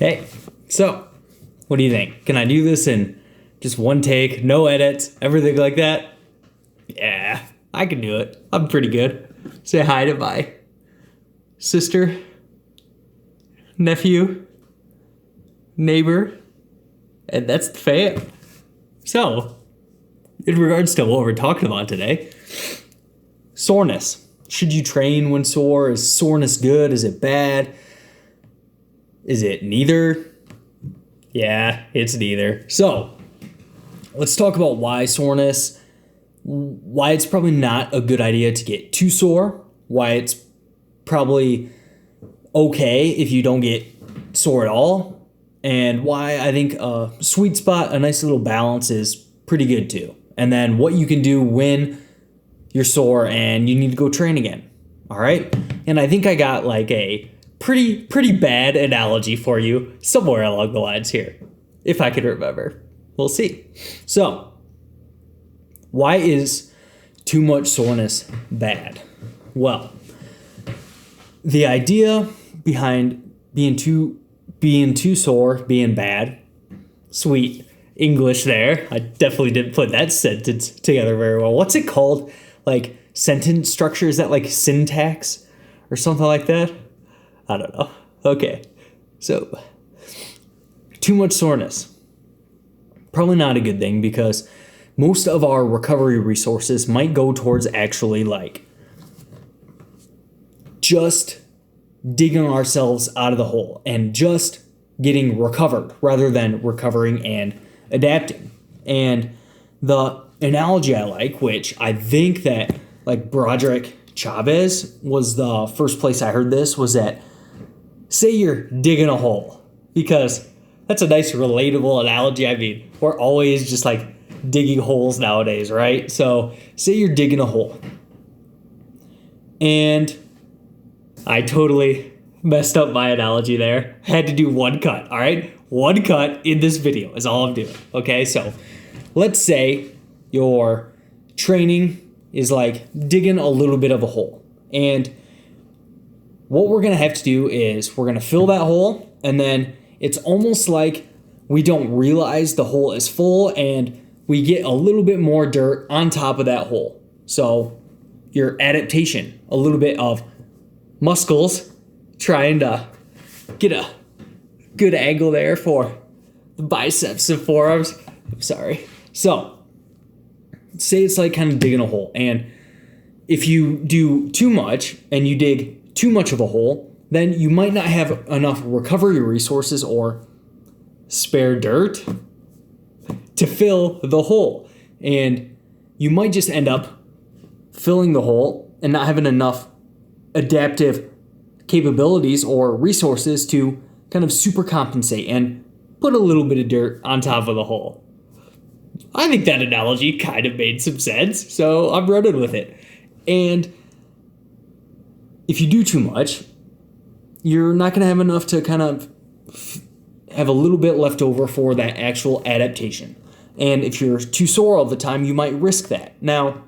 Hey, so what do you think? Can I do this in just one take, no edits, everything like that? Yeah, I can do it. I'm pretty good. Say hi to my sister, nephew, neighbor, and that's the fam. So, in regards to what we're talking about today, soreness. Should you train when sore? Is soreness good? Is it bad? Is it neither? Yeah, it's neither. So, let's talk about why soreness, why it's probably not a good idea to get too sore, why it's probably okay if you don't get sore at all, and why I think a sweet spot, a nice little balance is pretty good too. And then what you can do when you're sore and you need to go train again. All right? And I think I got like a pretty bad analogy for you somewhere along the lines here, if I can remember. We'll see. So, why is too much soreness bad? Well, the idea behind being too sore, being bad, sweet English there. I definitely didn't put that sentence together very well. What's it called? Like sentence structure? Is that like syntax or something like that? I don't know. Okay. So, too much soreness. Probably not a good thing because most of our recovery resources might go towards actually like just digging ourselves out of the hole and just getting recovered rather than recovering and adapting. And the analogy I like, which I think that like Broderick Chavez was the first place I heard this, was that say you're digging a hole, because that's a nice relatable analogy. I mean, we're always just like digging holes nowadays, right? So say you're digging a hole and I totally messed up my analogy there. Had to do one cut, all right? One cut in this video is all I'm doing, okay? So let's say your training is like digging a little bit of a hole. And what we're going to have to do is we're going to fill that hole, and then it's almost like we don't realize the hole is full and we get a little bit more dirt on top of that hole. So your adaptation, a little bit of muscles trying to get a good angle there for the biceps and forearms. I'm sorry. So say it's like kind of digging a hole, and if you do too much and you dig too much of a hole, then you might not have enough recovery resources or spare dirt to fill the hole. And you might just end up filling the hole and not having enough adaptive capabilities or resources to kind of super compensate and put a little bit of dirt on top of the hole. I think that analogy kind of made some sense, so I'm running with it. And if you do too much, you're not going to have enough to kind of have a little bit left over for that actual adaptation. And if you're too sore all the time, you might risk that. Now,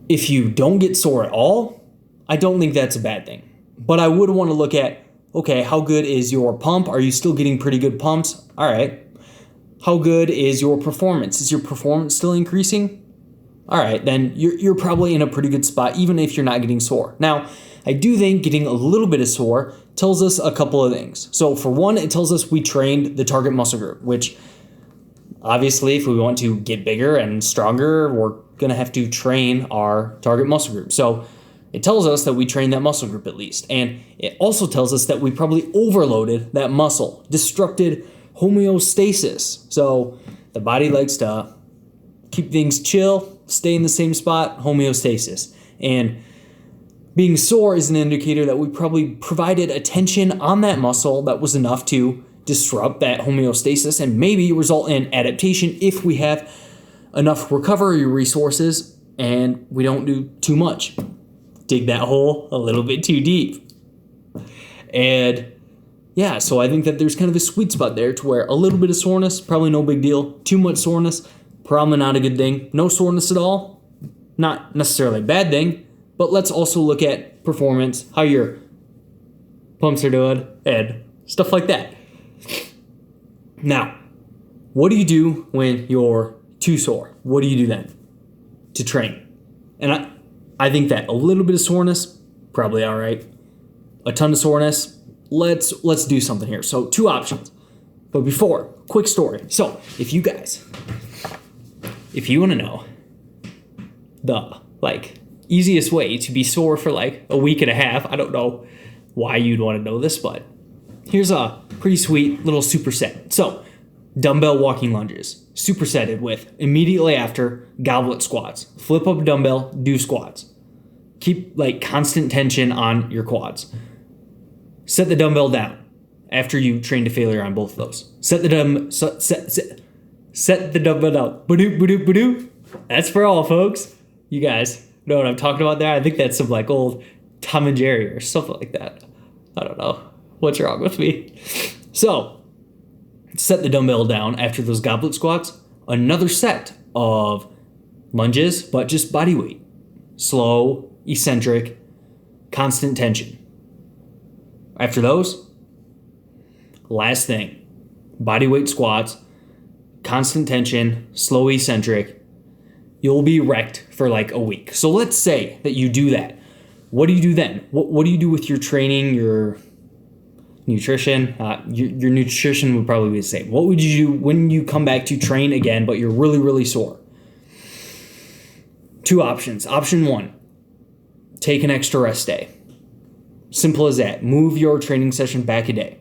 if you don't get sore at all, I don't think that's a bad thing. But I would want to look at, okay, how good is your pump? Are you still getting pretty good pumps? All right. How good is your performance? Is your performance still increasing? All right, then you're probably in a pretty good spot, even if you're not getting sore. Now, I do think getting a little bit of sore tells us a couple of things. So for one, it tells us we trained the target muscle group, which obviously if we want to get bigger and stronger, we're going to have to train our target muscle group. So it tells us that we trained that muscle group at least. And it also tells us that we probably overloaded that muscle, disrupted homeostasis. So the body likes to keep things chill, stay in the same spot, homeostasis. And being sore is an indicator that we probably provided attention on that muscle that was enough to disrupt that homeostasis and maybe result in adaptation if we have enough recovery resources and we don't do too much. Dig that hole a little bit too deep. And yeah, so I think that there's kind of a sweet spot there to where a little bit of soreness, probably no big deal. Too much soreness, probably not a good thing. No soreness at all, not necessarily a bad thing, but let's also look at performance, how you're pumps are doing, and stuff like that. Now, what do you do when you're too sore? What do you do then to train? And I think that a little bit of soreness, probably all right. A ton of soreness, let's do something here. So 2 options. But before, quick story. So if you want to know the easiest way to be sore for a week and a half, I don't know why you'd want to know this, but here's a pretty sweet little superset. So dumbbell walking lunges, supersetted with immediately after goblet squats. Flip up a dumbbell, do squats. Keep constant tension on your quads. Set the dumbbell down after you train to failure on both of those. Set the dumbbell down. Ba-doop, ba-doop, ba-doop. That's for all, folks. You guys know what I'm talking about there? I think that's some old Tom and Jerry or something like that. I don't know. What's wrong with me? So, set the dumbbell down after those goblet squats. Another set of lunges, but just body weight. Slow, eccentric, constant tension. After those, last thing, body weight squats, constant tension, slow, eccentric. You'll be wrecked for a week. So let's say that you do that. What do you do then? What do you do with your training, your nutrition? Your nutrition would probably be the same. What would you do when you come back to train again, but you're really, really sore? 2 options. Option 1, take an extra rest day. Simple as that. Move your training session back a day.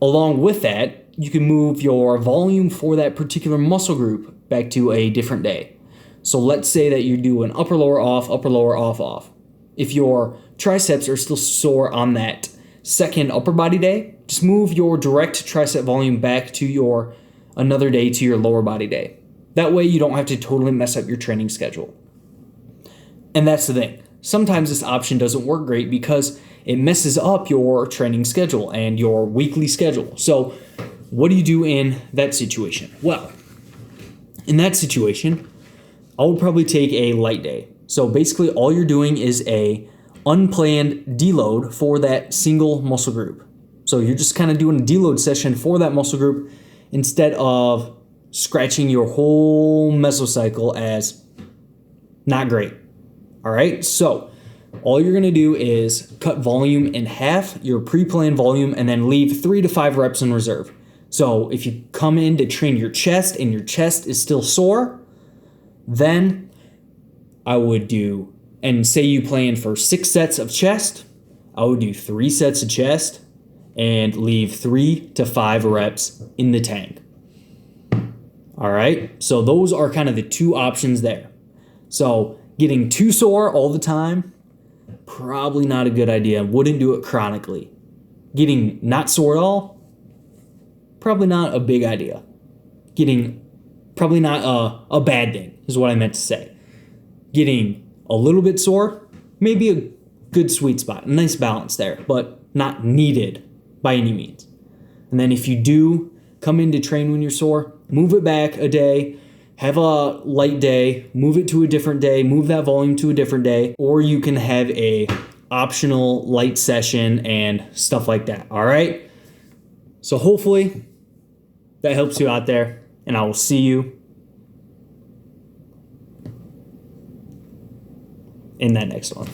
Along with that, you can move your volume for that particular muscle group back to a different day. So let's say that you do an upper lower off, off. If your triceps are still sore on that second upper body day, just move your direct tricep volume back to another day to your lower body day. That way you don't have to totally mess up your training schedule. And that's the thing. Sometimes this option doesn't work great because it messes up your training schedule and your weekly schedule. So what do you do in that situation? Well, in that situation, I would probably take a light day. So basically all you're doing is a unplanned deload for that single muscle group. So you're just kind of doing a deload session for that muscle group instead of scratching your whole mesocycle as not great. All right, so all you're gonna do is cut volume in half, your pre-planned volume, and then leave 3 to 5 reps in reserve. So if you come in to train your chest and your chest is still sore, then I would do, and say you plan for 6 sets of chest, I would do 3 sets of chest and leave 3 to 5 reps in the tank. All right, so those are kind of the 2 options there. So getting too sore all the time, probably not a good idea. Wouldn't do it chronically. Getting not sore at all, probably not a big idea. Getting probably not a bad thing is what I meant to say. Getting a little bit sore, maybe a good sweet spot, a nice balance there, but not needed by any means. And then if you do come in to train when you're sore, move it back a day. Have a light day, move it to a different day, move that volume to a different day, or you can have a optional light session and stuff like that, all right? So hopefully that helps you out there, and I will see you in that next one.